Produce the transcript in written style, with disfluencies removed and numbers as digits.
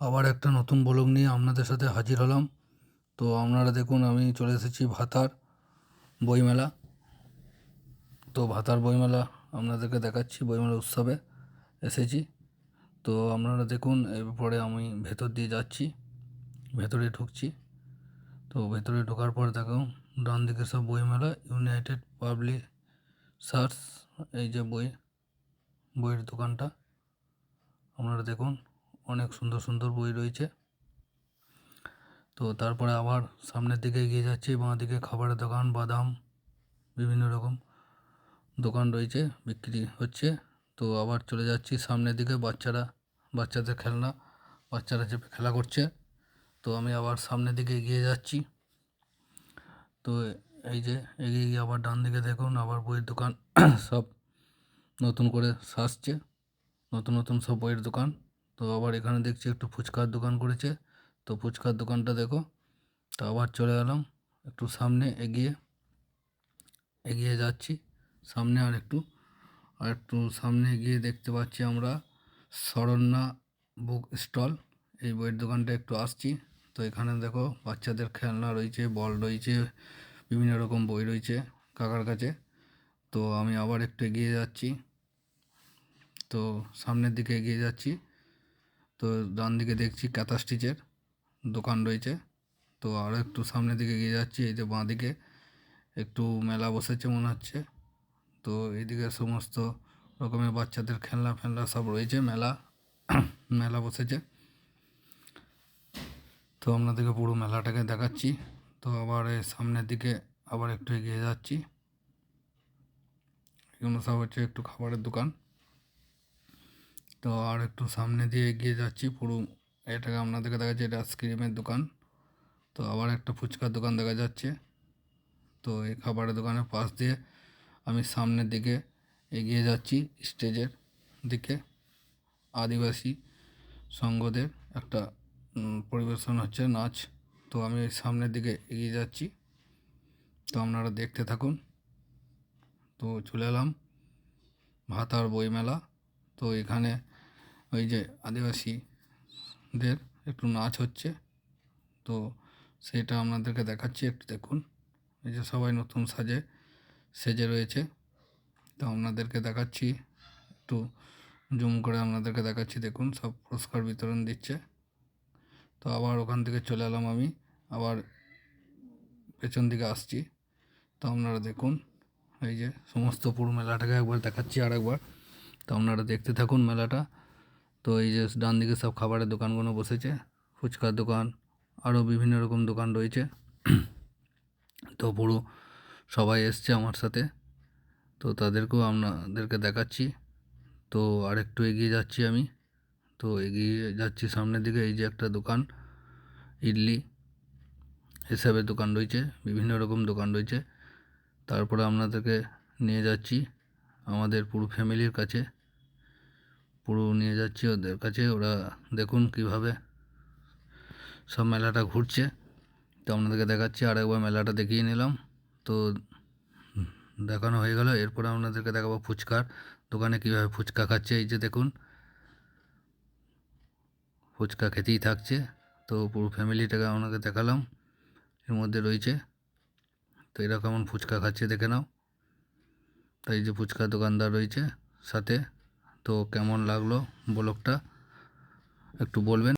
আবার একটা নতুন ব্লগ নিয়ে আপনাদের সাথে হাজির হলাম। তো আপনারা দেখুন, আমি চলে এসেছি ভাতার বইমেলা। তো ভাতার বইমেলা আপনাদেরকে দেখাচ্ছি, বইমেলা উৎসবে এসেছি। তো আপনারা দেখুন, এরপরে আমি ভেতর দিয়ে যাচ্ছি, ভেতরে ঢুকছি। তো ভেতরে ঢোকার পর দেখুন, ডান দিকে সব বইমেলা, ইউনাইটেড পাবলিশার্স, এই যে বইয়ের দোকানটা আপনারা দেখুন, অনেক সুন্দর সুন্দর বই রয়েছে। তো তারপরে আবার সামনের দিকে এগিয়ে যাচ্ছি, বাঁ দিকে খাবারের দোকান, বাদাম, বিভিন্ন রকম দোকান রয়েছে, বিক্রি হচ্ছে। তো আবার চলে যাচ্ছি সামনের দিকে, বাচ্চাদের খেলনা, বাচ্চারা চেপে খেলা করছে। তো আমি আবার সামনের দিকে এগিয়ে যাচ্ছি। তো এই যে এগিয়ে গিয়ে আবার ডান দিকে দেখুন, আবার বইয়ের দোকান সব নতুন করে সাজছে, নতুন নতুন সব বইয়ের দোকান। তো আবার এখানে দেখছি একটু ফুচকার দোকান করেছে, তো ফুচকার দোকানটা দেখো। তো আবার চলে গেলাম একটু সামনে, এগিয়ে যাচ্ছি সামনে, আর একটু সামনে গিয়ে দেখতে পাচ্ছি আমরা শরণ্যা বুক স্টল, এই বইয়ের দোকানটা একটু আসছি। তো এখানে দেখো বাচ্চাদের খেলনা রয়েছে, বল রয়েছে, বিভিন্ন রকম বই রয়েছে কাকার কাছে। তো আমি আবার একটু এগিয়ে যাচ্ছি, তো সামনের দিকে এগিয়ে যাচ্ছি। তো ডান দিকে দেখছি কাঁথা স্টিচের দোকান রয়েছে। তো আরও একটু সামনের দিকে এগিয়ে যাচ্ছি, এই যে বাঁ দিকে একটু মেলা বসেছে মনে হচ্ছে। তো এইদিকে সমস্ত রকমের বাচ্চাদের খেলনা ফেলনা সব রয়েছে, মেলা বসেছে। তো আপনাদেরকে পুরো মেলাটাকে দেখাচ্ছি। তো আবার এই সামনের দিকে আবার একটু এগিয়ে যাচ্ছি, এগুলো সব হচ্ছে একটু খাবারের দোকান। তো আর একটু সামনে দিয়ে এগিয়ে যাচ্ছি, পুরো এটাকে আপনাদেরকে দেখাচ্ছি, এটা আইসক্রিমের দোকান। তো আবার একটা ফুচকার দোকান দেখা যাচ্ছে। তো এই খাবারের দোকানের পাশ দিয়ে আমি সামনের দিকে এগিয়ে যাচ্ছি, স্টেজের দিকে আদিবাসী সংঘদের একটা পরিবেশন হচ্ছে, নাচ। তো আমি সামনের দিকে এগিয়ে যাচ্ছি, তো আপনারা দেখতে থাকুন। তো চলে এলাম ভাতার বইমেলা। তো এখানে ওই যে আদিবাসীদের একটু নাচ হচ্ছে, তো সেটা আপনাদেরকে দেখাচ্ছি, একটু দেখুন। এই যে সবাই নতুন সেজে রয়েছে। তো আপনাদেরকে দেখাচ্ছি, একটু জুম করে আপনাদেরকে দেখাচ্ছি, দেখুন সব পুরস্কার বিতরণ দিচ্ছে। তো আবার ওখান থেকে চলে এলাম আমি, আবার পেছন দিকে আসছি। তো আপনারা দেখুন, এই যে সমস্ত পুরো মেলাটাকে একবার দেখাচ্ছি আর একবার, তো আপনারা দেখতে থাকুন মেলাটা। তো এই যে ডান দিকে সব খাবারের দোকানগুলো বসেছে, ফুচকার দোকান, আরও বিভিন্ন রকম দোকান রয়েছে। তো পুরো সবাই এসছে আমার সাথে, তো তাদেরকেও আপনাদেরকে দেখাচ্ছি। তো আরেকটু এগিয়ে যাচ্ছি আমি, তো এগিয়ে যাচ্ছি সামনের দিকে, এই যে একটা দোকান, ইডলি এসবের দোকান রয়েছে, বিভিন্ন রকম দোকান রয়েছে। তারপরে আপনাদেরকে নিয়ে যাচ্ছি আমাদের পুরো ফ্যামিলির কাছে, পুরো নিয়ে যাচ্ছি ওদের কাছে, ওরা দেখুন কিভাবে সব মেলাটা ঘুরছে। তো আপনাদেরকে দেখাচ্ছি, আর একবার মেলাটা দেখিয়ে নিলাম। তো দেখানো হয়ে গেল, এরপরে আপনাদেরকে দেখাবো ফুচকার দোকানে কীভাবে ফুচকা খাচ্ছে। এই যে দেখুন, ফুচকা খেতেই থাকছে। তো পুরো ফ্যামিলিটাকে আপনাকে দেখালাম, এর মধ্যে রয়েছে। তো এরা কেমন ফুচকা খাচ্ছে দেখে নাও। তাই যে ফুচকা দোকানদার রয়েছে সাথে। তো কেমন লাগলো ব্লগটা একটু বলবেন।